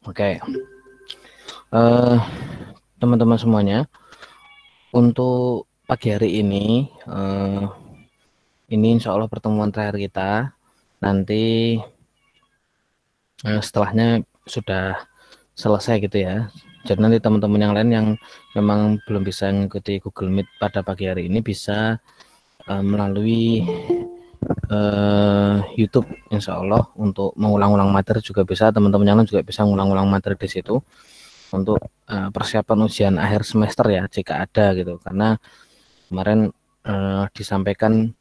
Oke, eh, teman-teman semuanya, untuk pagi hari ini, ini insya Allah pertemuan terakhir kita. Nanti setelahnya sudah selesai gitu ya. Jadi nanti teman-teman yang lain yang memang belum bisa mengikuti Google Meet pada pagi hari ini bisa melalui YouTube, insya Allah untuk mengulang-ulang materi juga bisa. Teman-teman yang lain juga bisa mengulang-ulang materi di situ untuk persiapan ujian akhir semester ya, jika ada gitu. Karena kemarin disampaikan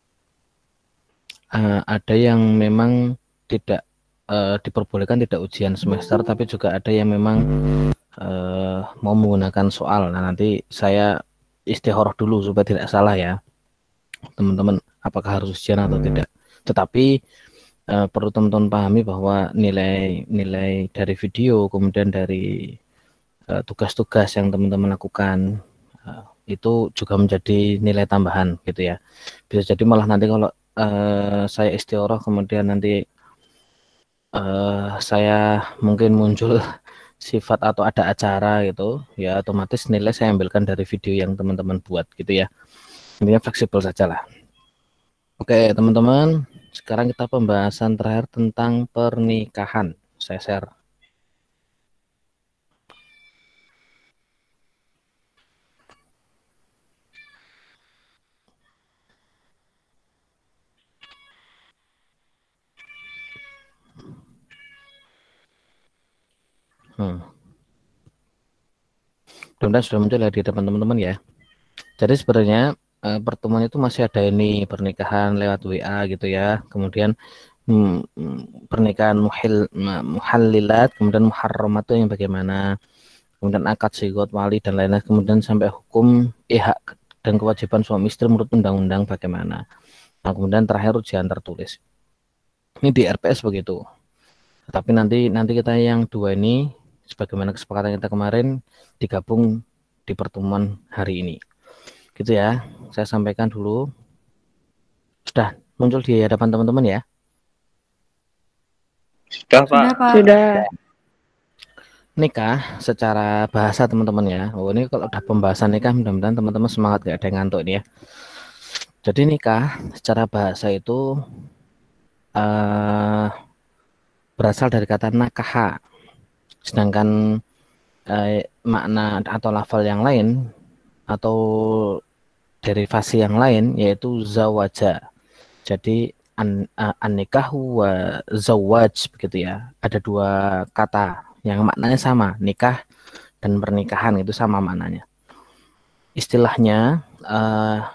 ada yang memang tidak diperbolehkan tidak ujian semester, tapi juga ada yang memang mau menggunakan soal. Nah, nanti saya istikharah dulu supaya tidak salah ya, teman-teman, apakah harus ujian atau tidak. Tetapi perlu teman-teman pahami bahwa nilai dari video, kemudian dari tugas-tugas yang teman-teman lakukan itu juga menjadi nilai tambahan gitu ya. Bisa jadi malah nanti kalau saya istikharah kemudian nanti saya mungkin muncul sifat atau ada acara gitu ya, otomatis nilai saya ambilkan dari video yang teman-teman buat gitu ya. Intinya fleksibel saja lah. Oke teman-teman, sekarang kita pembahasan terakhir tentang pernikahan. Saya share. Mudah-mudahan sudah muncul ya di depan teman-teman ya. Jadi sebenarnya pertemuan itu masih ada ini pernikahan lewat WA gitu ya. Kemudian pernikahan muhallilat, kemudian muharramat itu yang bagaimana, kemudian akad sigot wali dan lain-lain, kemudian sampai hukum hak dan kewajiban suami istri menurut undang-undang bagaimana. Nah, kemudian terakhir ujian tertulis. Ini di RPS begitu. Tapi nanti kita yang dua ini sebagaimana kesepakatan kita kemarin digabung di pertemuan hari ini. Gitu ya. Saya sampaikan dulu. Sudah muncul di hadapan teman-teman ya. Sudah, Pak. Sudah. Nikah secara bahasa teman-teman ya. Oh, ini kalau udah pembahasan nikah mudah-mudahan teman-teman semangat, gak ada yang ngantuk ini ya. Jadi nikah secara bahasa itu berasal dari kata nakaha. Sedangkan makna atau lafal yang lain atau derivasi yang lain yaitu zawaja. Jadi an-nikahu wa zawaj begitu ya. Ada dua kata yang maknanya sama, nikah dan pernikahan itu sama maknanya. Istilahnya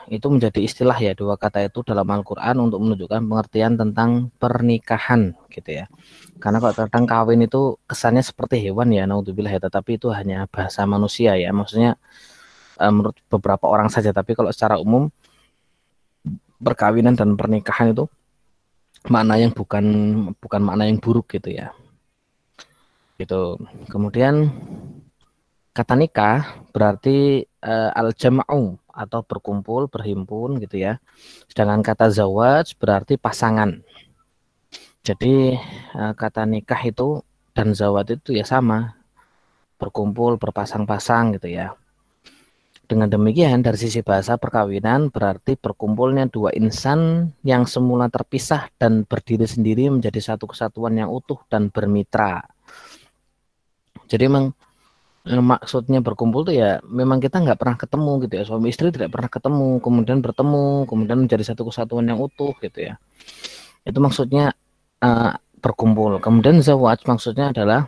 itu menjadi istilah ya, dua kata itu dalam Al-Quran untuk menunjukkan pengertian tentang pernikahan gitu ya. Karena kalau kadang kawin itu kesannya seperti hewan ya, naudzubillah ya, tetapi itu hanya bahasa manusia ya, maksudnya menurut beberapa orang saja. Tapi kalau secara umum perkawinan dan pernikahan itu makna yang bukan makna yang buruk gitu ya. Gitu. Kemudian kata nikah berarti al-jam'u atau berkumpul, berhimpun gitu ya. Sedangkan kata zawaj berarti pasangan. Jadi kata nikah itu dan zawaj itu ya sama, berkumpul, berpasang-pasang gitu ya. Dengan demikian dari sisi bahasa perkawinan berarti berkumpulnya dua insan yang semula terpisah dan berdiri sendiri menjadi satu kesatuan yang utuh dan bermitra. Jadi memang maksudnya berkumpul tuh ya memang kita nggak pernah ketemu gitu ya, suami istri tidak pernah ketemu, kemudian bertemu, kemudian menjadi satu kesatuan yang utuh gitu ya. Itu maksudnya berkumpul. Kemudian zawaj maksudnya adalah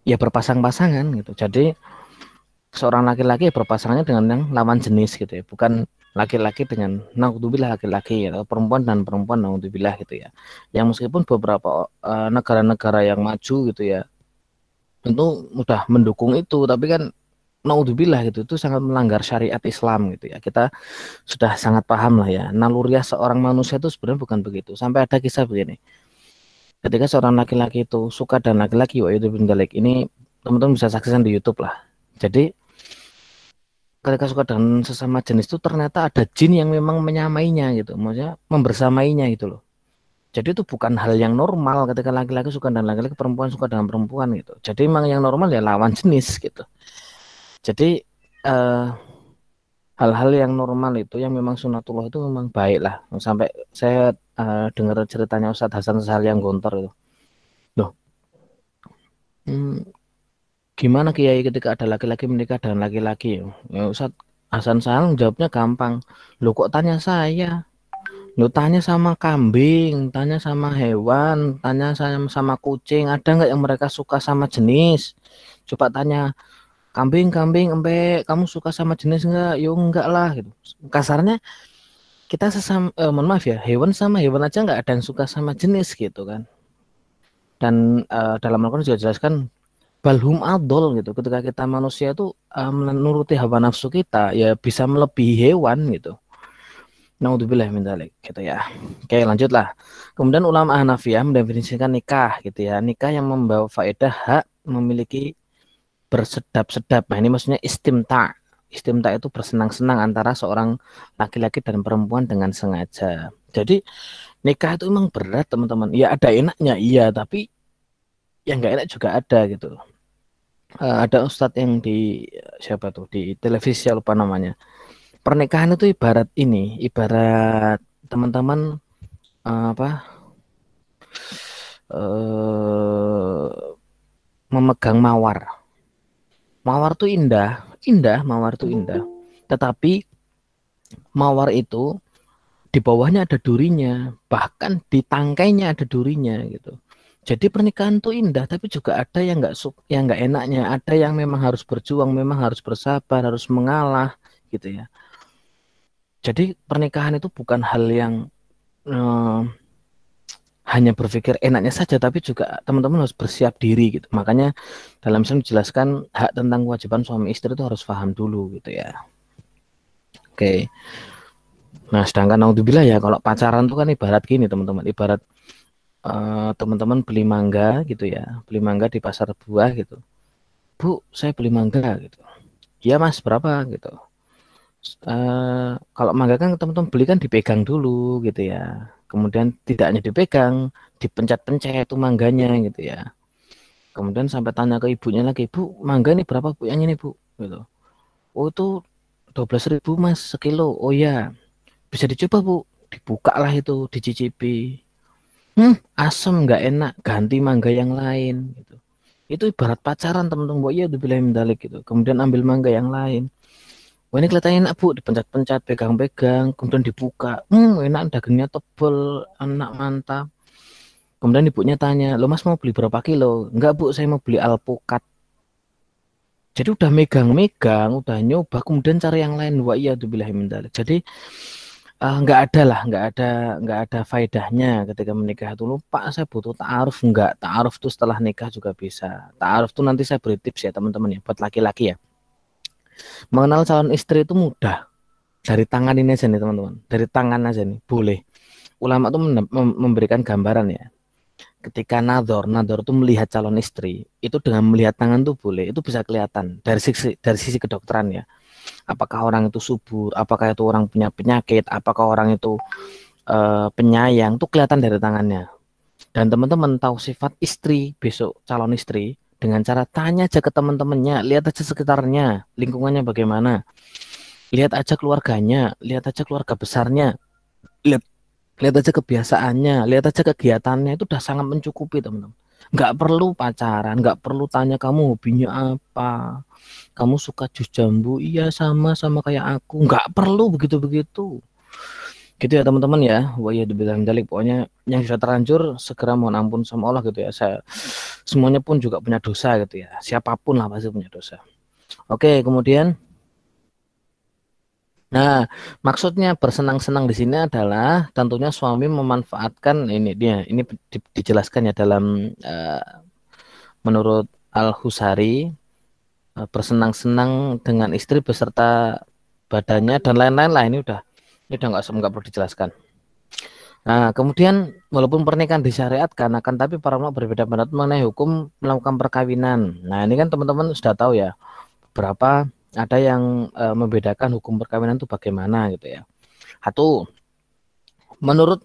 ya berpasang-pasangan gitu. Jadi seorang laki-laki berpasangannya dengan yang lawan jenis gitu ya, bukan laki-laki dengan naudzubillah laki-laki atau perempuan dan perempuan naudzubillah gitu ya. Yang meskipun beberapa negara-negara yang maju gitu ya tentu udah mendukung itu, tapi kan naudzubillah gitu itu sangat melanggar syariat Islam gitu ya. Kita sudah sangat paham lah ya, naluriah seorang manusia itu sebenarnya bukan begitu. Sampai ada kisah begini. Ketika seorang laki-laki itu suka dan laki-laki ini teman-teman bisa saksikan di YouTube lah. Jadi ketika suka dengan sesama jenis itu ternyata ada jin yang memang menyamainya gitu, maksudnya membersamainya gitu loh. Jadi itu bukan hal yang normal ketika laki-laki suka dan laki-laki, perempuan suka dengan perempuan gitu. Jadi memang yang normal ya lawan jenis gitu. Jadi eh, hal-hal yang normal itu yang memang sunatullah itu memang baik lah. Sampai saya dengar ceritanya Ustadz Hasan Sahlian Gontor itu. Loh, hmm, gimana Kiai ketika ada laki-laki menikah dengan laki-laki? Ya Ustadz Hasan Sahlian jawabnya gampang. Loh kok tanya saya? Lu tanya sama kambing, tanya sama hewan, tanya sama kucing, ada nggak yang mereka suka sama jenis? Coba tanya kambing, kambing, kamu suka sama jenis nggak? Yo enggak lah gitu. Kasarnya kita sesama, mohon maaf ya, hewan sama hewan aja nggak ada yang suka sama jenis gitu kan. Dan dalam Al-Quran juga jelaskan balhum adol gitu. Ketika kita manusia itu menuruti hawa nafsu kita, ya bisa melebihi hewan gitu. Naudzubillah min dzalik gitu ya. Oke, lanjutlah. Kemudian ulama Hanafiyah mendefinisikan nikah gitu ya. Nikah yang membawa faedah hak memiliki bersedap-sedap. Nah, ini maksudnya istimta. Istimta itu bersenang-senang antara seorang laki-laki dan perempuan dengan sengaja. Jadi nikah itu memang berat, teman-teman. Ya ada enaknya, iya, tapi yang nggak enak juga ada gitu. Ada ustadz yang di siapa tuh di televisi lupa namanya. Pernikahan itu ibarat ini, ibarat teman-teman apa memegang mawar. Mawar tuh indah, indah, mawar tuh indah. Tetapi mawar itu di bawahnya ada durinya, bahkan di tangkainya ada durinya gitu. Jadi pernikahan tuh indah, tapi juga ada yang nggak enaknya, ada yang memang harus berjuang, memang harus bersabar, harus mengalah gitu ya. Jadi pernikahan itu bukan hal yang eh, hanya berpikir enaknya saja, tapi juga teman-teman harus bersiap diri gitu. Makanya dalam Islam dijelaskan hak tentang kewajiban suami istri itu harus paham dulu gitu ya. Oke. Nah, sedangkan naudzubillah ya kalau pacaran tuh kan ibarat gini teman-teman, ibarat teman-teman beli mangga gitu ya, beli mangga di pasar buah gitu. Bu, saya beli mangga gitu. Iya Mas, berapa gitu. Kalau mangga kan teman-teman beli kan dipegang dulu gitu ya. Kemudian tidak hanya dipegang, dipencet-pencet itu mangganya gitu ya. Kemudian sampai tanya ke ibunya lagi, Bu, mangga ini berapa Bu? Yang ini Bu, gitu. Oh itu 12.000 Mas sekilo. Oh ya, bisa dicoba Bu. Dibuka lah itu, dicicipi. Asem nggak enak, ganti mangga yang lain gitu. Itu ibarat pacaran teman-teman. Wah iya dibilang mendalik gitu. Kemudian ambil mangga yang lain. Wah ini kelihatannya enak Bu, dipencet-pencet, pegang-pegang, kemudian dibuka. Enak, dagingnya tebel, enak mantap. Kemudian ibunya tanya, lo Mas mau beli berapa kilo? Enggak Bu, saya mau beli alpukat. Jadi udah megang-megang, udah nyoba, kemudian cari yang lain. Wah iya dibilang mendalik. Jadi nggak ada lah, nggak ada faedahnya ketika menikah itu. Lupa saya butuh ta'aruf, nggak ta'aruf tuh setelah nikah juga bisa. Ta'aruf tuh nanti saya beri tips ya teman-teman ya buat laki-laki ya. Mengenal calon istri itu mudah, dari tangan ini aja nih teman-teman, dari tangan aja nih boleh. Ulama tuh memberikan gambaran ya. Ketika nador tuh melihat calon istri itu dengan melihat tangan tuh boleh, itu bisa kelihatan dari sisi kedokteran ya. Apakah orang itu subur, apakah itu orang punya penyakit, apakah orang itu penyayang, tuh kelihatan dari tangannya. Dan teman-teman tahu sifat istri besok calon istri dengan cara tanya aja ke teman-temannya, lihat aja sekitarnya, lingkungannya bagaimana, lihat aja keluarganya, lihat aja keluarga besarnya, lihat lihat aja kebiasaannya, lihat aja kegiatannya, itu udah sangat mencukupi teman-teman. Nggak perlu pacaran, nggak perlu tanya kamu hobinya apa, kamu suka jus jambu, iya sama sama kayak aku, nggak perlu begitu-begitu. Gitu ya teman-teman ya. Wah ya dibilang dalik, pokoknya yang sudah terlanjur segera mohon ampun sama Allah gitu ya. Semuanya pun juga punya dosa gitu ya. Siapapun lah pasti punya dosa. Oke, kemudian nah, maksudnya bersenang-senang di sini adalah tentunya suami memanfaatkan ini dijelaskan ya dalam menurut Al-Husari, bersenang-senang dengan istri beserta badannya dan lain-lain lah, ini udah nggak perlu dijelaskan. Nah, kemudian walaupun pernikahan disyariatkan akan tapi para ulama berbeda pendapat mengenai hukum melakukan perkawinan. Nah, ini kan teman-teman sudah tahu ya, berapa ada yang membedakan hukum perkawinan itu bagaimana gitu ya. Satu, menurut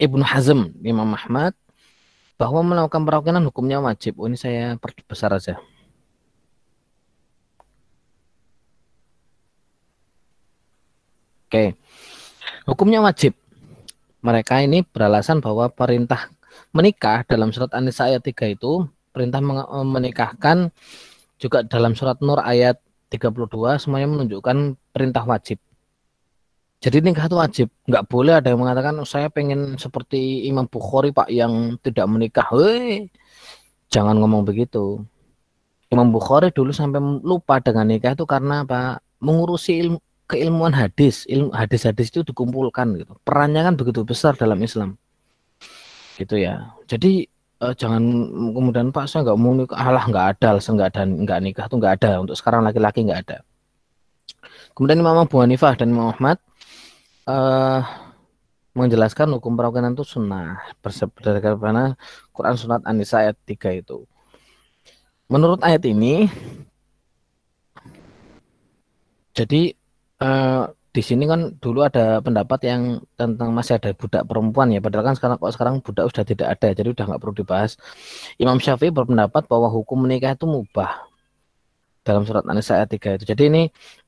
Ibnu Hazm, Imam Ahmad, bahwa melakukan perkawinan hukumnya wajib. Oh, ini saya perbesar aja. Oke, hukumnya wajib. Mereka ini beralasan bahwa perintah menikah dalam surat An-Nisa ayat 3 itu, perintah menikahkan juga dalam surat Nur ayat 32 semuanya menunjukkan perintah wajib. Jadi nikah itu wajib, nggak boleh ada yang mengatakan oh, saya pengen seperti Imam Bukhari Pak yang tidak menikah. Hei, jangan ngomong begitu. Imam Bukhari dulu sampai lupa dengan nikah itu karena apa? Mengurusi keilmuan hadis, hadis-hadis itu dikumpulkan gitu. Perannya kan begitu besar dalam Islam, gitu ya. Jadi jangan kemudian Pak saya nggak mau nikah, alah nggak ada, nggak nikah tuh nggak ada. Untuk sekarang laki-laki nggak ada. Kemudian Imam Abu Hanifah dan Imam Ahmad eh, menjelaskan hukum perkawinan itu sunnah berdasarkan Quran surat An-Nisa ayat 3 itu. Menurut ayat ini, jadi di sini kan dulu ada pendapat yang tentang masih ada budak perempuan ya, padahal kan sekarang budak sudah tidak ada, jadi udah nggak perlu dibahas. Imam Syafi'i berpendapat bahwa hukum menikah itu mubah dalam surat An-Nisa ayat 3 itu. Jadi ini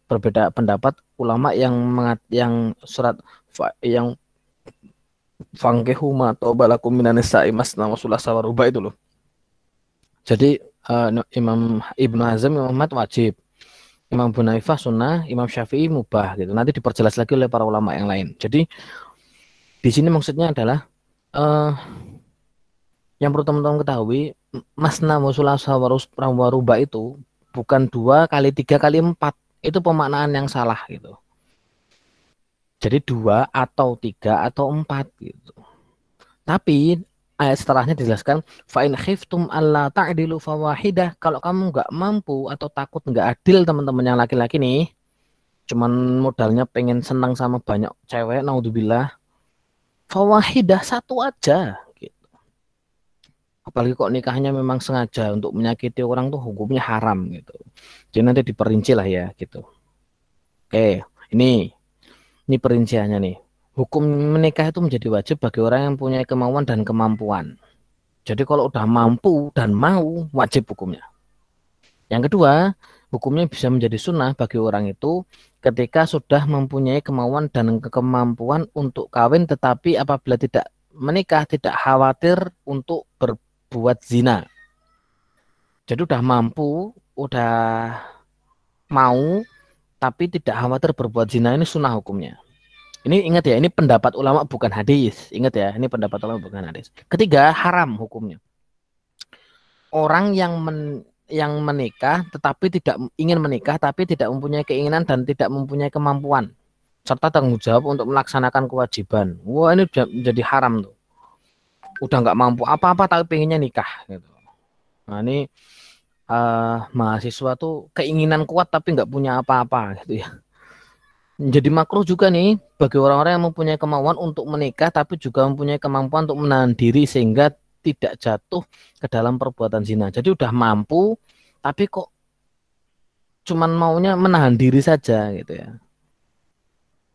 berbeda pendapat ulama yang surat yang fangkehu ma tobalakum minan nisa'i masna wa thulatsa wa ruba' itu loh. Jadi Imam Ibnu Hazm, Imam Ahmad wajib, Imam Abu Hanifah sunnah, Imam Syafi'i mubah gitu. Nanti diperjelas lagi oleh para ulama yang lain. Jadi di sini maksudnya adalah yang perlu teman-teman ketahui, masna wa thulatsa wa ruba' itu bukan 2 kali 3 kali 4. Itu pemaknaan yang salah gitu. Jadi 2 atau 3 atau 4 gitu. Tapi ayat setelahnya dijelaskan fa in khiftum alla ta'dilu fawahidah, kalau kamu nggak mampu atau takut nggak adil teman-teman yang laki-laki nih, cuman modalnya pengen senang sama banyak cewek, naudzubillah, fawahidah satu aja gitu. Apalagi kok nikahnya memang sengaja untuk menyakiti orang tuh hukumnya haram gitu. Jadi nanti diperinci lah ya gitu. Oke, ini perinciannya nih. Hukum menikah itu menjadi wajib bagi orang yang punya kemauan dan kemampuan. Jadi kalau udah mampu dan mau, wajib hukumnya. Yang kedua, hukumnya bisa menjadi sunnah bagi orang itu ketika sudah mempunyai kemauan dan kemampuan untuk kawin, tetapi apabila tidak menikah, tidak khawatir untuk berbuat zina. Jadi udah mampu, udah mau, tapi tidak khawatir berbuat zina, ini sunnah hukumnya. Ini ingat ya, ini pendapat ulama bukan hadis. Ingat ya, ini pendapat ulama bukan hadis. Ketiga, haram hukumnya. Orang yang menikah tetapi tidak ingin menikah tapi tidak mempunyai keinginan dan tidak mempunyai kemampuan serta tanggung jawab untuk melaksanakan kewajiban. Wah, ini jadi haram tuh. Udah nggak mampu apa-apa tapi pengennya nikah gitu. Nah, ini mahasiswa tuh keinginan kuat tapi nggak punya apa-apa gitu ya. Jadi makruh juga nih bagi orang-orang yang mempunyai kemauan untuk menikah tapi juga mempunyai kemampuan untuk menahan diri sehingga tidak jatuh ke dalam perbuatan zina. Jadi udah mampu tapi kok cuman maunya menahan diri saja gitu ya.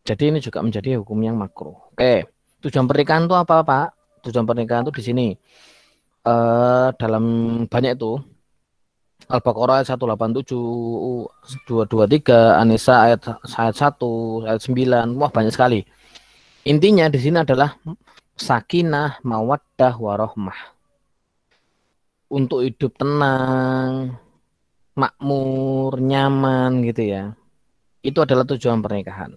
Jadi ini juga menjadi hukum yang makruh. Oke, tujuan pernikahan itu apa Pak? Tujuan pernikahan itu di sini dalam banyak itu Al-Baqarah ayat 187, 223, An-Nisa ayat 1, ayat 9, wah banyak sekali. Intinya di sini adalah sakinah, mawaddah, warohmah. Untuk hidup tenang, makmur, nyaman gitu ya. Itu adalah tujuan pernikahan.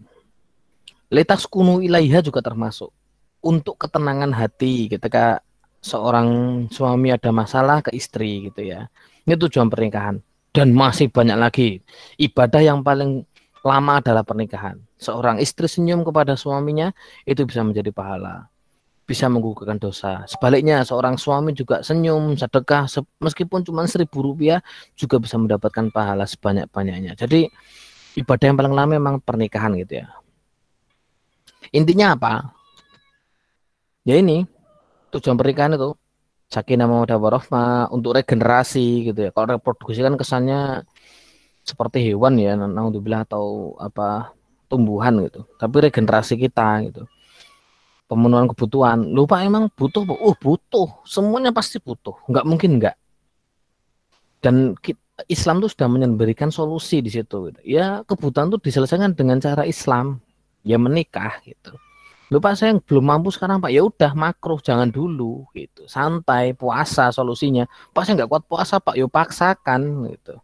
Litas kunu ilaiha juga termasuk. Untuk ketenangan hati ketika seorang suami ada masalah ke istri gitu ya. Ini tujuan pernikahan. Dan masih banyak lagi. Ibadah yang paling lama adalah pernikahan. Seorang istri senyum kepada suaminya itu bisa menjadi pahala. Bisa menggugurkan dosa. Sebaliknya seorang suami juga senyum, sedekah meskipun cuma Rp1.000 juga bisa mendapatkan pahala sebanyak-banyaknya. Jadi ibadah yang paling lama memang pernikahan gitu ya. Intinya apa? Ya ini tujuan pernikahan itu sakinah mawaddah warahmah untuk regenerasi gitu ya. Kalau reproduksi kan kesannya seperti hewan ya, naudzubillah atau apa tumbuhan gitu. Tapi regenerasi kita gitu. pemenuhan kebutuhan. Lupa emang butuh, butuh, semuanya pasti butuh, nggak mungkin nggak. Dan Islam tuh sudah memberikan solusi di situ. Gitu. Ya kebutuhan tuh diselesaikan dengan cara Islam, ya menikah gitu. Lupa saya yang belum mampu sekarang Pak, ya udah makruh jangan dulu gitu, santai puasa solusinya. Pak saya nggak kuat puasa Pak, yuk paksakan gitu.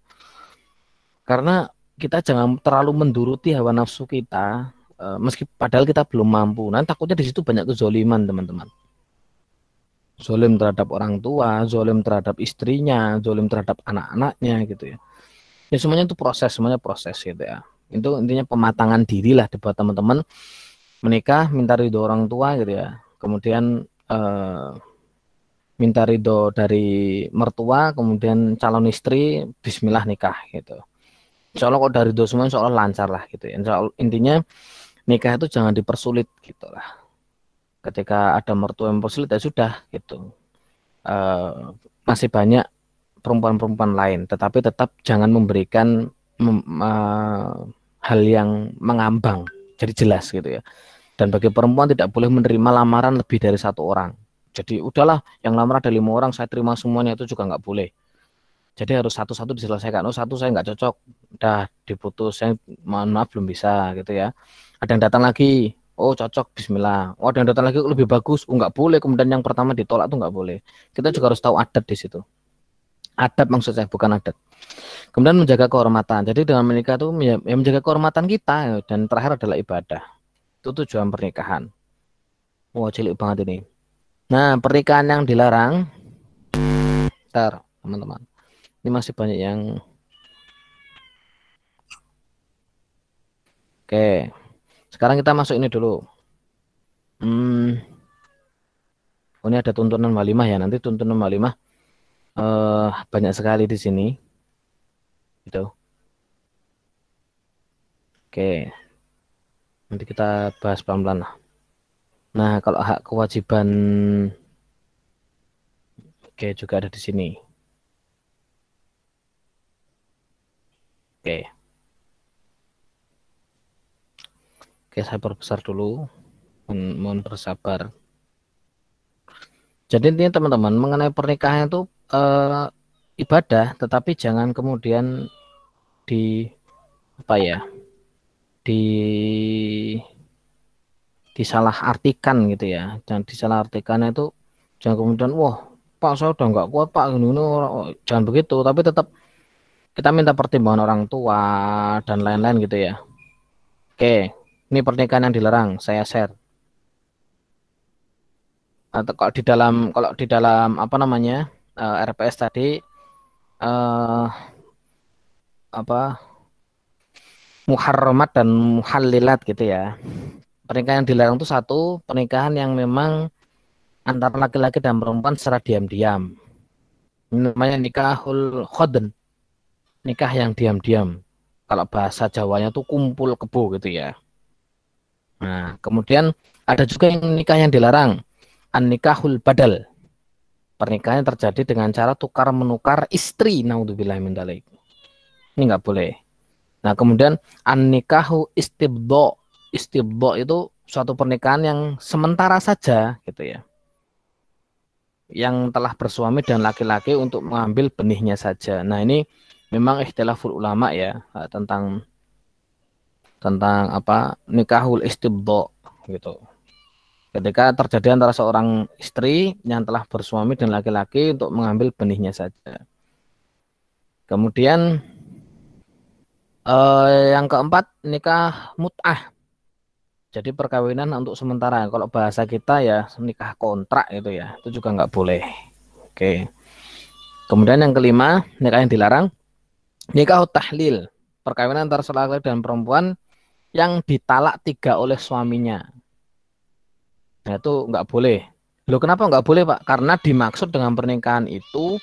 Karena kita jangan terlalu menduruti hawa nafsu kita, meski padahal kita belum mampu. Nanti takutnya di situ banyak kezoliman teman-teman. Zolim terhadap orang tua, zolim terhadap istrinya, zolim terhadap anak-anaknya gitu ya. Ya semuanya itu proses, semuanya proses gitu ya. Itu intinya pematangan diri lah buat teman-teman menikah, minta ridho orang tua gitu ya. Kemudian minta ridho dari mertua, kemudian calon istri, bismillah nikah gitu. Insya Allah kalau dari ridho semua insya Allah lancar lah gitu ya. Insya Allah, intinya nikah itu jangan dipersulit gitu lah. Ketika ada mertua yang mempersulit ya sudah gitu. Masih banyak perempuan-perempuan lain, tetapi tetap jangan memberikan hal yang mengambang, jadi jelas gitu ya. Dan bagi perempuan tidak boleh menerima lamaran lebih dari satu orang. Jadi udahlah, yang lamar ada 5 orang, saya terima semuanya, itu juga nggak boleh. Jadi harus satu-satu diselesaikan. Oh satu saya nggak cocok, udah diputus, saya mohon maaf belum bisa gitu ya. Ada yang datang lagi, oh cocok, bismillah. Oh ada yang datang lagi lebih bagus, oh nggak boleh. Kemudian yang pertama ditolak tuh nggak boleh. Kita juga harus tahu adat di situ. Adab maksud saya, bukan adat. Kemudian menjaga kehormatan. Jadi dengan menikah itu ya, menjaga kehormatan kita ya, dan terakhir adalah ibadah. Itu tujuan pernikahan. Wah cilik banget ini. Nah pernikahan yang dilarang, ntar teman-teman. Ini masih banyak yang oke. Sekarang kita masuk ini dulu. Oh, ini ada tuntunan walimah ya. Nanti tuntunan walimah banyak sekali di sini. Gitu. Oke. Nanti kita bahas pelan-pelan lah. Nah, kalau hak kewajiban oke juga ada di sini. Oke. Oke, saya perbesar dulu. Mohon bersabar. Jadi intinya teman-teman mengenai pernikahan itu ibadah, tetapi jangan kemudian di apa ya? Disalahartikan gitu ya. Dan disalahartikan itu jangan kemudian wah, Pak saya udah nggak kuat Pak ini jangan begitu, tapi tetap kita minta pertimbangan orang tua dan lain-lain gitu ya. Oke, ini pernikahan yang dilarang, saya share. Atau kalau di dalam apa namanya RPS tadi apa muharramat dan muhallilat gitu ya. Pernikahan yang dilarang itu satu pernikahan yang memang antara laki-laki dan perempuan secara diam-diam. Ini namanya nikahul khodn, nikah yang diam-diam. Kalau bahasa Jawanya tuh kumpul kebo gitu ya. Nah, kemudian ada juga yang nikah yang dilarang, an-nikahul badal. Pernikahan yang terjadi dengan cara tukar menukar istri, naudzubillah min dzalik. Ini nggak boleh. Nah, kemudian an-nikahu istibdo. Istibdo itu suatu pernikahan yang sementara saja gitu ya. Yang telah bersuami dan laki-laki untuk mengambil benihnya saja. Nah, ini memang ikhtilaful ulama ya tentang apa nikahul istibdo gitu. Ketika terjadi antara seorang istri yang telah bersuami dan laki-laki untuk mengambil benihnya saja. Kemudian yang keempat nikah mut'ah. Jadi perkawinan untuk sementara. Kalau bahasa kita ya nikah kontrak itu ya, itu juga nggak boleh. Oke. Kemudian yang kelima nikah yang dilarang, nikah tahlil. Perkawinan antara laki-laki dan perempuan yang ditalak 3 oleh suaminya. Nah itu nggak boleh. Loh kenapa nggak boleh Pak? Karena dimaksud dengan pernikahan itu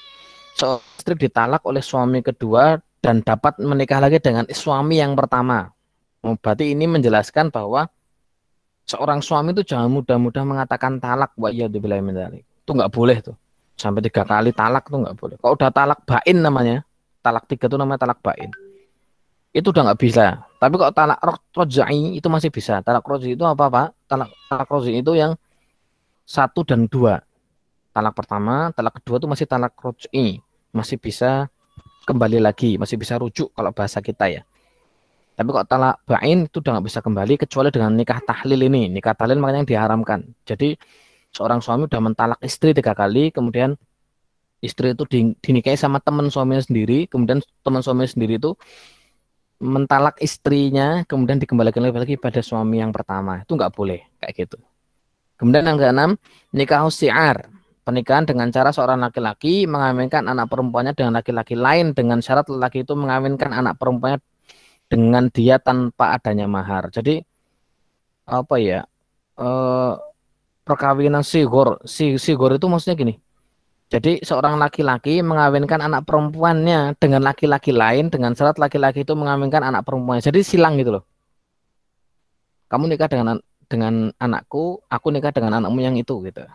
seorang istri ditalak oleh suami kedua dan dapat menikah lagi dengan suami yang pertama. Berarti ini menjelaskan bahwa seorang suami itu jangan mudah-mudah mengatakan talak wa iyadzubillah min dzalik. Itu nggak boleh tuh. Sampai 3 kali talak tuh nggak boleh. Kalau udah talak bain namanya, talak 3 tuh namanya talak bain. Itu udah nggak bisa. Tapi kalau talak rojai itu masih bisa. Talak rojai itu apa Pak? Talak rojai itu yang 1 dan 2. Talak pertama, talak kedua itu masih talak ruj'i, masih bisa kembali lagi, masih bisa rujuk kalau bahasa kita ya. Tapi kalau talak bain itu udah nggak bisa kembali kecuali dengan nikah tahlil ini. Nikah tahlil makanya yang diharamkan. Jadi seorang suami udah mentalak istri 3 kali, kemudian istri itu dinikahi sama teman suaminya sendiri, kemudian teman suaminya sendiri itu mentalak istrinya, kemudian dikembalikan lagi pada suami yang pertama. Itu nggak boleh kayak gitu. Kemudian yang keenam, nikah syiar. Pernikahan dengan cara seorang laki-laki mengawinkan anak perempuannya dengan laki-laki lain dengan syarat laki itu mengawinkan anak perempuannya dengan dia tanpa adanya mahar. Jadi apa ya? Eh, perkawinan sigor. Sigor itu maksudnya gini. Jadi seorang laki-laki mengawinkan anak perempuannya dengan laki-laki lain dengan syarat laki-laki itu mengawinkan anak perempuannya. Jadi silang gitu loh. Kamu nikah dengan anakku, aku nikah dengan anakmu yang itu gitu.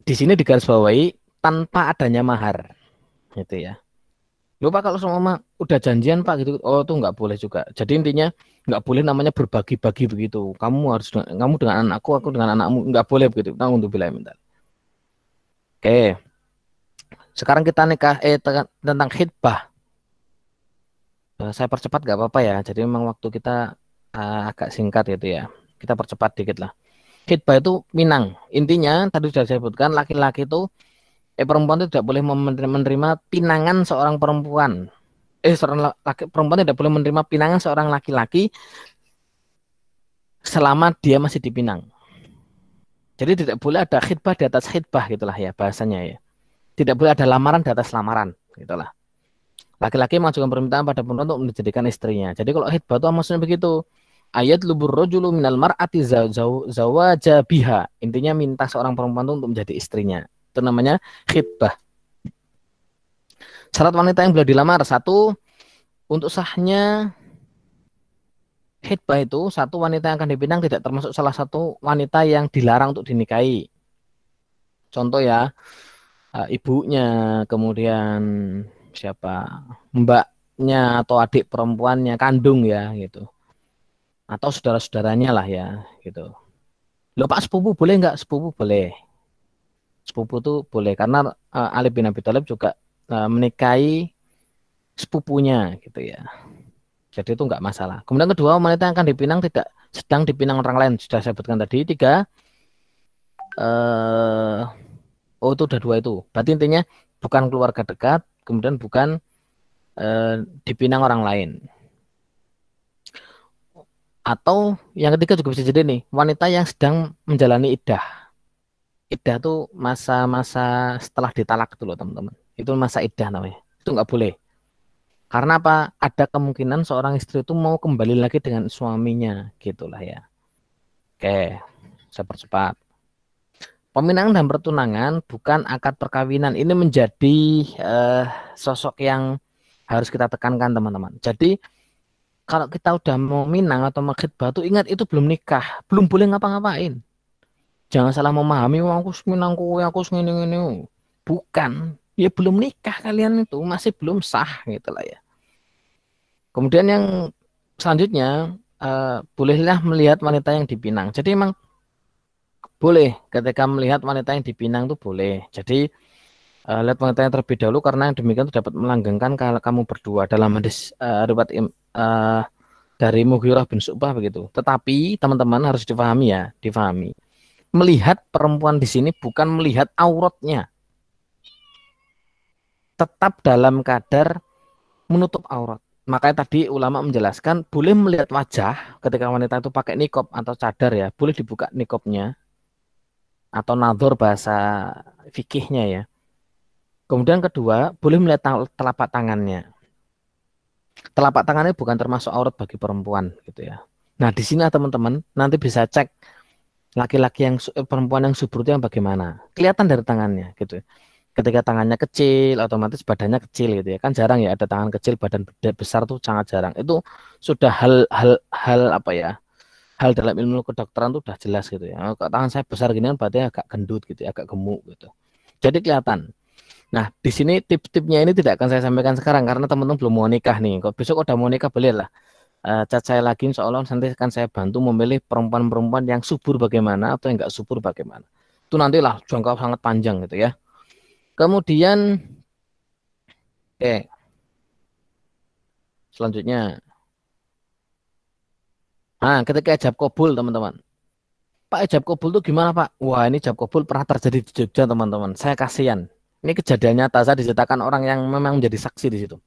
Di sini digarisbawahi tanpa adanya mahar, gitu ya. Lupa kalau sama udah janjian Pak gitu, oh itu nggak boleh juga. Jadi intinya nggak boleh namanya berbagi-bagi begitu. Kamu dengan anakku, aku dengan anakmu, nggak boleh begitu. Nah, untuk bila minta. Oke, sekarang kita nikah tentang khitbah. Saya percepat nggak apa-apa ya. Jadi memang waktu kita agak singkat gitu ya. Kita percepat dikit lah. Khitbah itu minang. Intinya tadi sudah saya sebutkan laki-laki itu perempuan itu tidak boleh menerima pinangan seorang perempuan. Seorang perempuan tidak boleh menerima pinangan seorang laki-laki selama dia masih dipinang. Jadi tidak boleh ada khitbah di atas khitbah gitulah ya bahasanya ya. Tidak boleh ada lamaran di atas lamaran gitulah. Laki-laki mengajukan permintaan pada perempuan untuk menjadikan istrinya. Jadi kalau khitbah itu maksudnya begitu. Ayat lubur rojulu minal mar'ati zawaja biha. Intinya minta seorang perempuan itu untuk menjadi istrinya. Itu namanya khitbah. Syarat wanita yang boleh dilamar. 1, untuk sahnya khitbah itu, 1 wanita yang akan dipinang tidak termasuk salah satu wanita yang dilarang untuk dinikahi. Contoh ya, ibunya, kemudian siapa, mbaknya atau adik perempuannya, kandung ya gitu. Atau saudara-saudaranya lah ya gitu. Loh Pak, sepupu boleh nggak? Sepupu boleh. Sepupu tuh boleh karena Ali bin Abi Thalib juga menikahi sepupunya gitu ya. Jadi itu nggak masalah. Kemudian kedua, wanita yang akan dipinang tidak sedang dipinang orang lain. Sudah saya sebutkan tadi. 3, oh itu udah 2 itu. Berarti intinya bukan keluarga dekat, kemudian bukan dipinang orang lain. Atau yang ketiga juga bisa jadi nih, wanita yang sedang menjalani iddah. Iddah tuh masa-masa setelah ditalak itu loh teman-teman. Itu masa iddah namanya. Itu nggak boleh. Karena apa? Ada kemungkinan seorang istri itu mau kembali lagi dengan suaminya, gitulah ya. Oke, saya percepat. Peminangan dan pertunangan bukan akad perkawinan. Ini menjadi sosok yang harus kita tekankan teman-teman. Jadi kalau kita udah mau minang atau mau khitbah tuh ingat itu belum nikah, belum boleh ngapa-ngapain. Jangan salah memahami, "Wah, aku minang kowe, aku ngene-ngene." Bukan, ya belum nikah kalian itu masih belum sah gitu lah ya. Kemudian yang selanjutnya bolehlah melihat wanita yang dipinang. Jadi emang boleh ketika melihat wanita yang dipinang tuh boleh. Jadi lihat wanita yang terlebih dahulu karena yang demikian itu dapat melanggengkan kalau kamu berdua dalam hadis riwayat dari Mughirah bin Syu'bah begitu. Tetapi teman-teman harus difahami ya, difahami. Melihat perempuan di sini bukan melihat auratnya. Tetap dalam kadar menutup aurat. Makanya tadi ulama menjelaskan boleh melihat wajah ketika wanita itu pakai niqab atau cadar ya, boleh dibuka niqabnya atau nadhur bahasa fikihnya ya. Kemudian kedua, boleh melihat telapak tangannya. Telapak tangannya bukan termasuk aurat bagi perempuan gitu ya. Nah, di sini teman-teman nanti bisa cek laki-laki yang perempuan yang subur itu yang bagaimana. Kelihatan dari tangannya gitu. Ketika tangannya kecil, otomatis badannya kecil gitu ya. Kan jarang ya ada tangan kecil, badan besar tuh sangat jarang. Itu sudah hal apa ya? Hal dalam ilmu kedokteran tuh udah jelas gitu ya. Kalau tangan saya besar gini kan berarti agak gendut gitu ya, agak gemuk gitu. Jadi kelihatan. Nah, di sini tips-tipsnya ini tidak akan saya sampaikan sekarang karena teman-teman belum mau nikah nih. Kalau besok udah mau nikah boleh lah. chat saya lagi, insya Allah nanti akan saya bantu memilih perempuan-perempuan yang subur bagaimana atau yang enggak subur bagaimana. Itu nantilah jangka sangat panjang gitu ya. Kemudian, oke, selanjutnya. Nah, ketika ijab kabul teman-teman. Pak, ijab kabul itu gimana Pak? Wah, ini ijab kabul pernah terjadi di Jogja teman-teman. Saya kasihan. Ini kejadian nyata, saya diceritakan orang yang memang menjadi saksi di situ.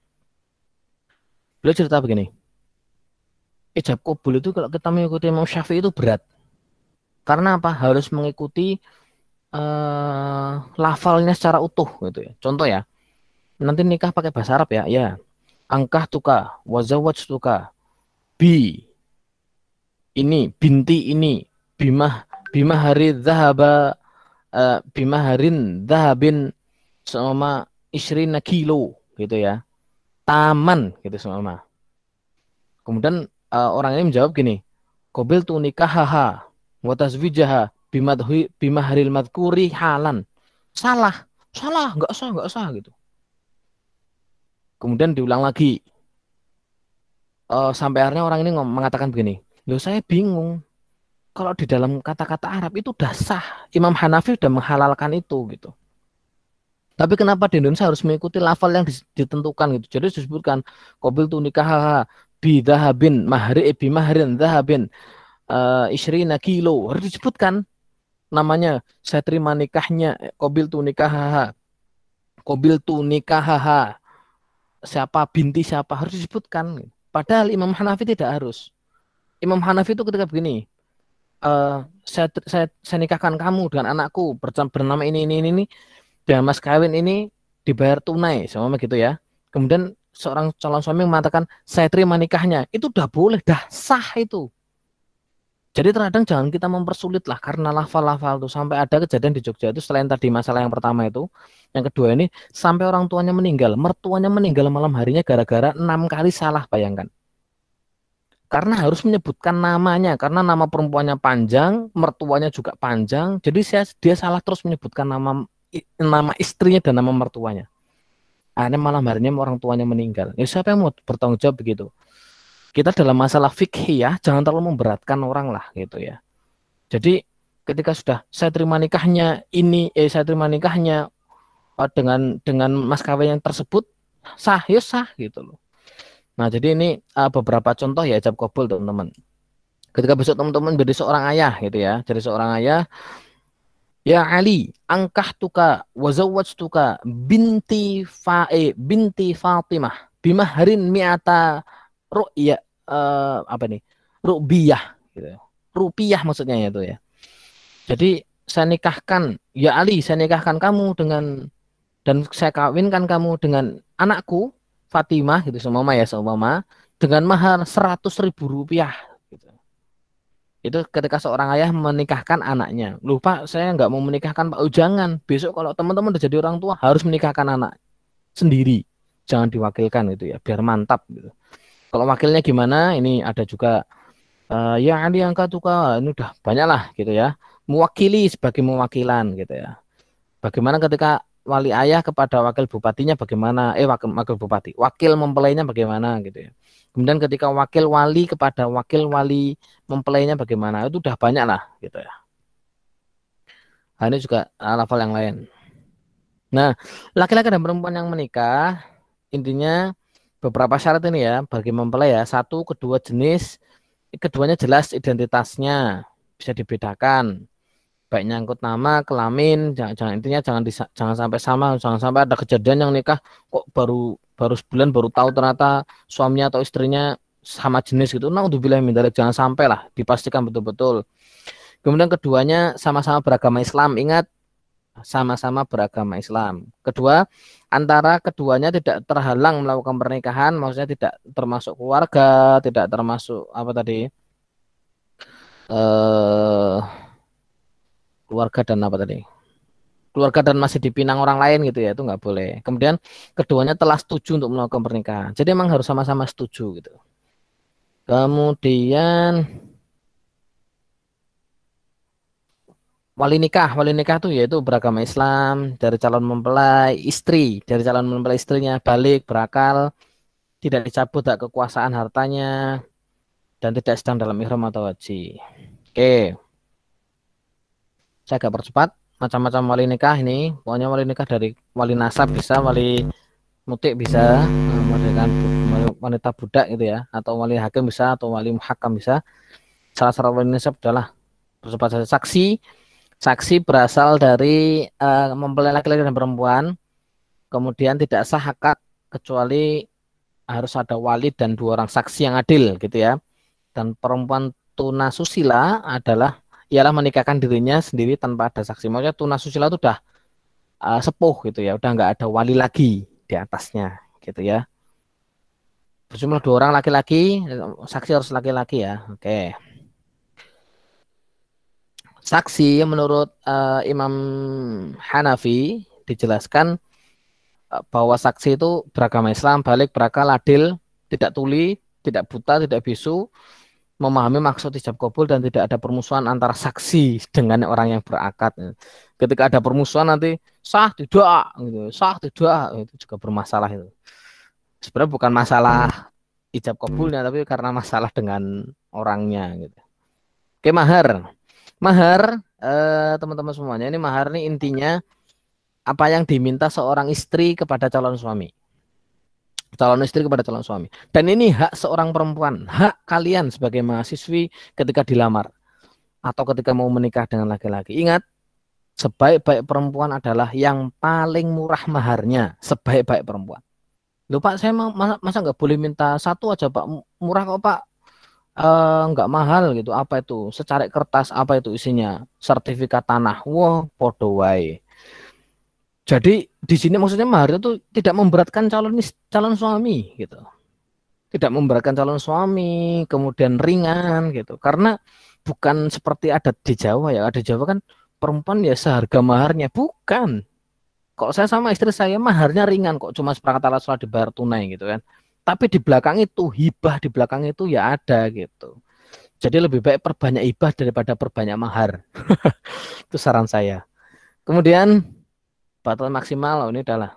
Beliau cerita begini. Ijab kabul itu kalau kita mengikuti Imam Syafi'i itu berat. Karena apa? Harus mengikuti lafalnya secara utuh gitu ya. Contoh ya, nanti nikah pakai bahasa Arab ya. Ya, angkah tuka, wazawaj tuka, bi ini, binti ini, bimah bimah hari zahaba, bimah harin zahabin sama isrina kilo gitu ya. Taman gitu sama. Kemudian orang ini menjawab gini, Qabil tu nikahaha wa tazwijaha bimahril madkuri halan. Salah, salah, enggak sah gitu. Kemudian diulang lagi. Sampai akhirnya orang ini mengatakan begini, loh saya bingung. Kalau di dalam kata-kata Arab itu udah sah. Imam Hanafi udah menghalalkan itu gitu. Tapi kenapa di Indonesia harus mengikuti lafal yang ditentukan gitu. Jadi disebutkan qabil tu nikahaha bidahabin mahri bimahrin dahabin isrina kilo. Harus disebutkan namanya, saya terima nikahnya qabil tu nikahaha. Qabil tu nikahaha. Siapa binti siapa harus disebutkan. Padahal Imam Hanafi tidak harus. Imam Hanafi itu ketika begini, saya nikahkan kamu dengan anakku bernama ini dengan mas kawin ini dibayar tunai sama gitu ya. Kemudian seorang calon suami mengatakan saya terima nikahnya, itu udah boleh, dah sah itu. Jadi terkadang jangan kita mempersulit lah karena lafal-lafal itu. Sampai ada kejadian di Jogja itu, selain tadi masalah yang pertama itu, yang kedua ini sampai orang tuanya meninggal, mertuanya meninggal malam harinya gara-gara 6 kali salah, bayangkan. Karena harus menyebutkan namanya, karena nama perempuannya panjang, mertuanya juga panjang, jadi dia salah terus menyebutkan nama istrinya dan nama mertuanya. Akhirnya malam harinya orang tuanya meninggal. Ya, siapa yang mau bertanggung jawab begitu? Kita dalam masalah fikih ya, jangan terlalu memberatkan orang lah gitu ya. Jadi ketika sudah saya terima nikahnya saya terima nikahnya dengan mas kawin yang tersebut, sah ya sah gitu loh. Nah, jadi ini beberapa contoh ya ijab kabul teman-teman. Ketika besok teman-teman jadi seorang ayah gitu ya, jadi seorang ayah, ya Ali, angkah tuka, wazawaj tuka, binti Fatimah, bimaharin mi'ata ru'ya, apa nih, ru'biyah, gitu. Rupiah maksudnya itu ya. Jadi saya nikahkan, ya Ali, saya nikahkan kamu dan saya kawinkan kamu dengan anakku Fatimah gitu seumpama ya seumpama dengan mahar 100.000 rupiah gitu. Itu ketika seorang ayah menikahkan anaknya. Lupa saya nggak mau menikahkan Pak. Oh, jangan. Besok kalau teman-teman udah jadi orang tua harus menikahkan anak sendiri. Jangan diwakilkan gitu ya, biar mantap gitu. Kalau wakilnya gimana? Ini ada juga ya ini angka tuka ini udah banyak lah gitu ya. Mewakili sebagai mewakilan gitu ya. Bagaimana ketika wali ayah kepada wakil bupatinya bagaimana? Wakil bupati, wakil mempelainya bagaimana gitu ya. Kemudian ketika wakil wali kepada wakil wali mempelainya bagaimana? Itu udah banyak lah gitu ya. Nah, ini juga lafal yang lain. Nah, laki-laki dan perempuan yang menikah intinya beberapa syarat ini ya bagi mempelai ya. Satu, keduanya jelas identitasnya, bisa dibedakan. Baik nyangkut nama, kelamin, jangan sampai sama, jangan sampai ada kejadian yang nikah kok baru sebulan baru tahu ternyata suaminya atau istrinya sama jenis gitu. Nah, udzubillah min dzalik, jangan sampai lah, dipastikan betul-betul. Kemudian keduanya sama-sama beragama Islam, ingat sama-sama beragama Islam. Kedua, antara keduanya tidak terhalang melakukan pernikahan, maksudnya tidak termasuk keluarga, tidak termasuk apa tadi? Keluarga dan apa tadi? Keluarga dan masih dipinang orang lain gitu ya, itu nggak boleh. Kemudian keduanya telah setuju untuk melakukan pernikahan. Jadi emang harus sama-sama setuju gitu. Kemudian wali nikah tuh yaitu beragama Islam dari calon mempelai, istri dari calon mempelai istrinya balik berakal, tidak dicabut hak kekuasaan hartanya, dan tidak sedang dalam ihram atau haji. Oke, saya agak percepat. Macam-macam wali nikah ini, pokoknya wali nikah dari wali nasab bisa, wali mutik bisa, wanita budak gitu ya, atau wali hakim bisa, atau wali muhakam bisa. Salah satu wali nasab adalah percepat saja saksi. Saksi berasal dari mempelai laki-laki dan perempuan, kemudian tidak sah akad kecuali harus ada wali dan 2 orang saksi yang adil gitu ya. Dan perempuan tunasusila adalah ialah menikahkan dirinya sendiri tanpa ada saksi. Maksudnya tunasusila itu udah sepuh gitu ya, udah nggak ada wali lagi di atasnya gitu ya. Berjumlah 2 orang laki-laki, saksi harus laki-laki ya. Oke. Saksi menurut Imam Hanafi dijelaskan bahwa saksi itu beragama Islam, balik, berakal, adil, tidak tuli, tidak buta, tidak bisu, memahami maksud ijab kabul dan tidak ada permusuhan antara saksi dengan orang yang berakad. Ketika ada permusuhan nanti sah tidak, gitu, sah tidak, itu juga bermasalah itu. Sebenarnya bukan masalah ijab kabulnya, tapi karena masalah dengan orangnya gitu. Oke, mahar. Mahar, teman-teman semuanya, ini mahar ini intinya apa yang diminta seorang istri kepada calon suami. Calon istri kepada calon suami. Dan ini hak seorang perempuan, hak kalian sebagai mahasiswi ketika dilamar atau ketika mau menikah dengan laki-laki. Ingat, sebaik-baik perempuan adalah yang paling murah maharnya, sebaik-baik perempuan. Loh Pak, saya masa nggak boleh minta satu aja Pak, murah kok Pak. Nggak mahal gitu. Apa itu? Secarik kertas, apa itu isinya? Sertifikat tanah. Wah, podo wae. Jadi di sini maksudnya mahar itu tidak memberatkan calon suami gitu. Tidak memberatkan calon suami, kemudian ringan gitu. Karena bukan seperti adat di Jawa ya. Ada Jawa kan perempuan ya seharga maharnya. Bukan. Kok saya sama istri saya maharnya ringan kok, cuma seperangkat alat sholat dibayar tunai gitu kan. Tapi di belakang itu hibah, di belakang itu ya ada gitu. Jadi lebih baik perbanyak hibah daripada perbanyak mahar. Itu saran saya. Kemudian batasan maksimal, oh, ini adalah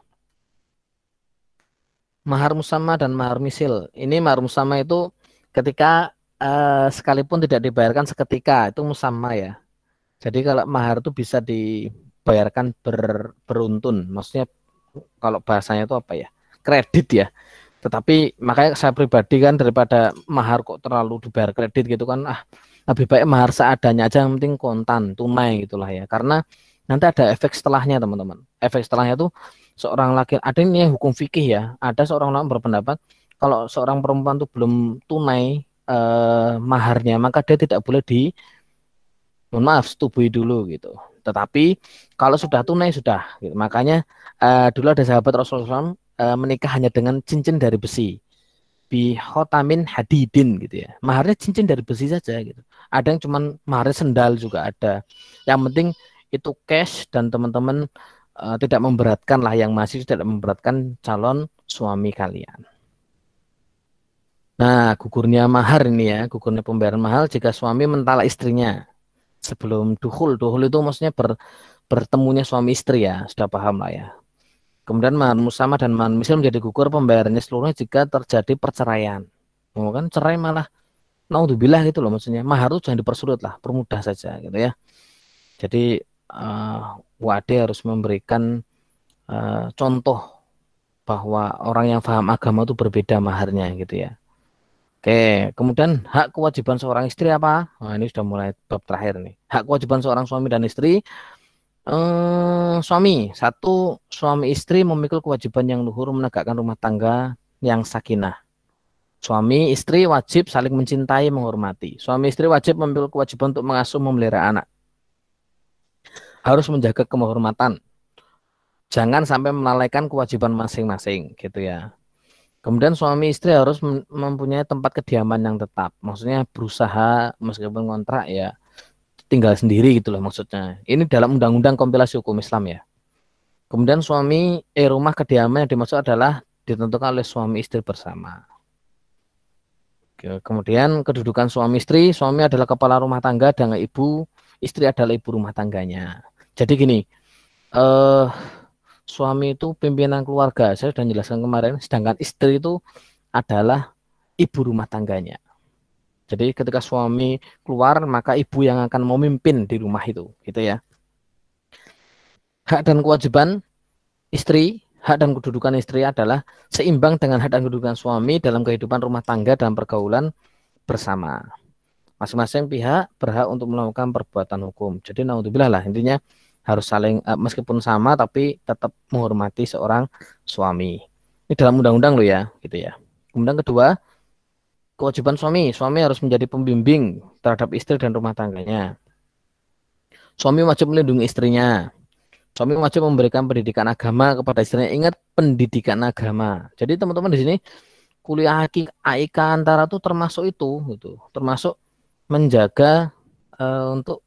mahar musamma dan mahar misil. Ini mahar musamma itu ketika sekalipun tidak dibayarkan seketika, itu musamma ya. Jadi kalau mahar itu bisa dibayarkan beruntun. Maksudnya kalau bahasanya itu apa ya? Kredit ya. Tetapi makanya saya pribadi kan daripada mahar kok terlalu dibayar kredit gitu kan, lebih baik mahar seadanya aja, yang penting kontan, tunai gitulah ya. Karena nanti ada efek setelahnya teman-teman. Efek setelahnya tuh seorang laki, ada ini hukum fikih ya, ada seorang ulama berpendapat kalau seorang perempuan tuh belum tunai maharnya, maka dia tidak boleh mohon maaf, setubui dulu gitu. Tetapi kalau sudah tunai sudah gitu. Makanya dulu ada sahabat Rasulullah SAW menikah hanya dengan cincin dari besi, bihotamin hadidin gitu ya. Maharnya cincin dari besi saja gitu. Ada yang cuman maharnya sendal juga ada. Yang penting itu cash dan teman-teman tidak memberatkan lah, yang masih tidak memberatkan calon suami kalian. Nah, gugurnya mahar ini ya, gugurnya pembayaran mahal jika suami mentalak istrinya sebelum duhul. Duhul itu maksudnya bertemunya suami istri ya, sudah paham lah ya. Kemudian mahar musama dan mahar misil menjadi gugur pembayarannya seluruhnya jika terjadi perceraian. Oh, kan cerai malah naudzubillah gitu loh, maksudnya mahar itu jangan dipersulit lah, permudah saja gitu ya. Jadi wade harus memberikan contoh bahwa orang yang paham agama itu berbeda maharnya gitu ya. Oke, kemudian hak kewajiban seorang istri apa? Nah, ini sudah mulai bab terakhir nih. Hak kewajiban seorang suami dan istri. Suami, satu, suami istri memikul kewajiban yang luhur menegakkan rumah tangga yang sakinah. Suami istri wajib saling mencintai, menghormati. Suami istri wajib memikul kewajiban untuk mengasuh, memelihara anak. Harus menjaga kehormatan. Jangan sampai melalaikan kewajiban masing-masing, gitu ya. Kemudian suami istri harus mempunyai tempat kediaman yang tetap. Maksudnya berusaha meskipun kontrak ya tinggal sendiri gitu loh maksudnya. Ini dalam undang-undang kompilasi hukum Islam ya. Kemudian rumah kediaman yang dimaksud adalah ditentukan oleh suami istri bersama. Kemudian kedudukan suami istri, suami adalah kepala rumah tangga dan istri adalah ibu rumah tangganya. Jadi gini, suami itu pimpinan keluarga, saya sudah jelaskan kemarin, sedangkan istri itu adalah ibu rumah tangganya. Jadi ketika suami keluar, maka ibu yang akan memimpin di rumah itu, gitu ya. Hak dan kewajiban istri, hak dan kedudukan istri adalah seimbang dengan hak dan kedudukan suami dalam kehidupan rumah tangga dan pergaulan bersama. Masing-masing pihak berhak untuk melakukan perbuatan hukum. Jadi naudzubillah lah, intinya harus saling meskipun sama tapi tetap menghormati seorang suami. Ini dalam undang-undang loh ya, gitu ya. Kemudian kedua, kewajiban suami. Suami harus menjadi pembimbing terhadap istri dan rumah tangganya. Suami wajib melindungi istrinya. Suami wajib memberikan pendidikan agama kepada istrinya. Ingat pendidikan agama. Jadi teman-teman di sini kuliah AIK antara tuh termasuk itu, gitu. Termasuk menjaga untuk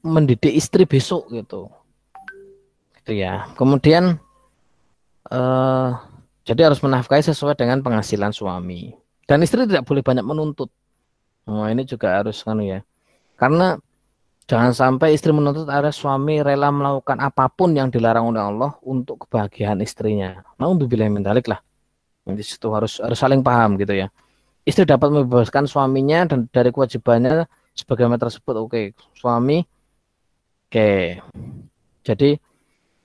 mendidik istri besok gitu. Gitu ya. Kemudian eh, jadi harus menafkahi sesuai dengan penghasilan suami. Dan istri tidak boleh banyak menuntut. Oh, ini juga harus kan ya. Karena jangan sampai istri menuntut ada suami rela melakukan apapun yang dilarang oleh Allah untuk kebahagiaan istrinya. Nah, untuk bilang mentalik lah. Di situ harus saling paham gitu ya. Istri dapat membebaskan suaminya dan dari kewajibannya sebagaimana tersebut. Oke, suami. Oke. Jadi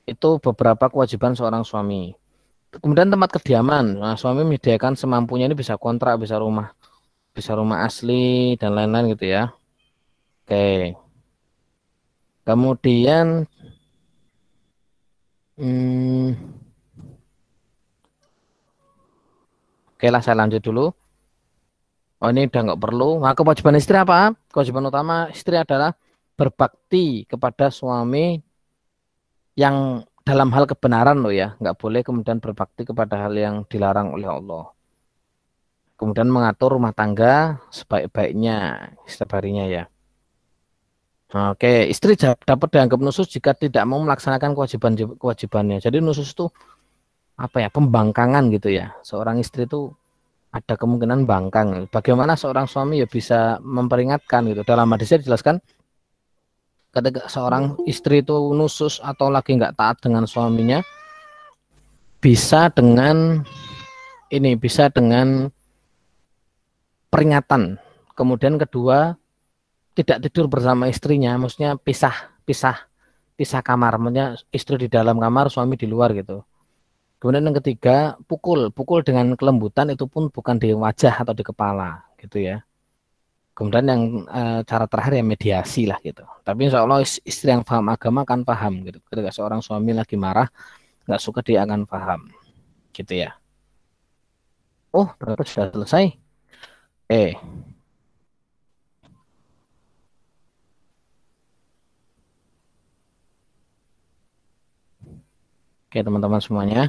itu beberapa kewajiban seorang suami. Kemudian tempat kediaman. Nah, suami menyediakan semampunya, ini bisa kontrak, bisa rumah asli dan lain-lain gitu ya. Oke. Kemudian hmm, oke lah saya lanjut dulu. Oh ini udah nggak perlu. Nah, kewajiban istri apa? Kewajiban utama istri adalah berbakti kepada suami yang dalam hal kebenaran loh ya. Nggak boleh kemudian berbakti kepada hal yang dilarang oleh Allah. Kemudian mengatur rumah tangga sebaik-baiknya setiap harinya ya. Oke, istri dapat dianggap nusus jika tidak mau melaksanakan kewajibannya. Jadi nusus itu apa ya? Pembangkangan gitu ya. Seorang istri itu ada kemungkinan bangkang. Bagaimana seorang suami ya bisa memperingatkan gitu. Dalam hadisnya dijelaskan ketika seorang istri itu nusus atau lagi nggak taat dengan suaminya, bisa dengan bisa dengan peringatan. Kemudian kedua, tidak tidur bersama istrinya, maksudnya pisah pisah kamar, maksudnya istri di dalam kamar, suami di luar gitu. Kemudian yang ketiga, pukul dengan kelembutan, itu pun bukan di wajah atau di kepala gitu ya. Kemudian yang cara terakhir ya mediasi lah gitu. Tapi insya Allah istri yang paham agama akan paham gitu. Ketika seorang suami lagi marah, nggak suka, dia akan paham gitu ya. Oh, ternyata sudah selesai. Oke teman-teman semuanya.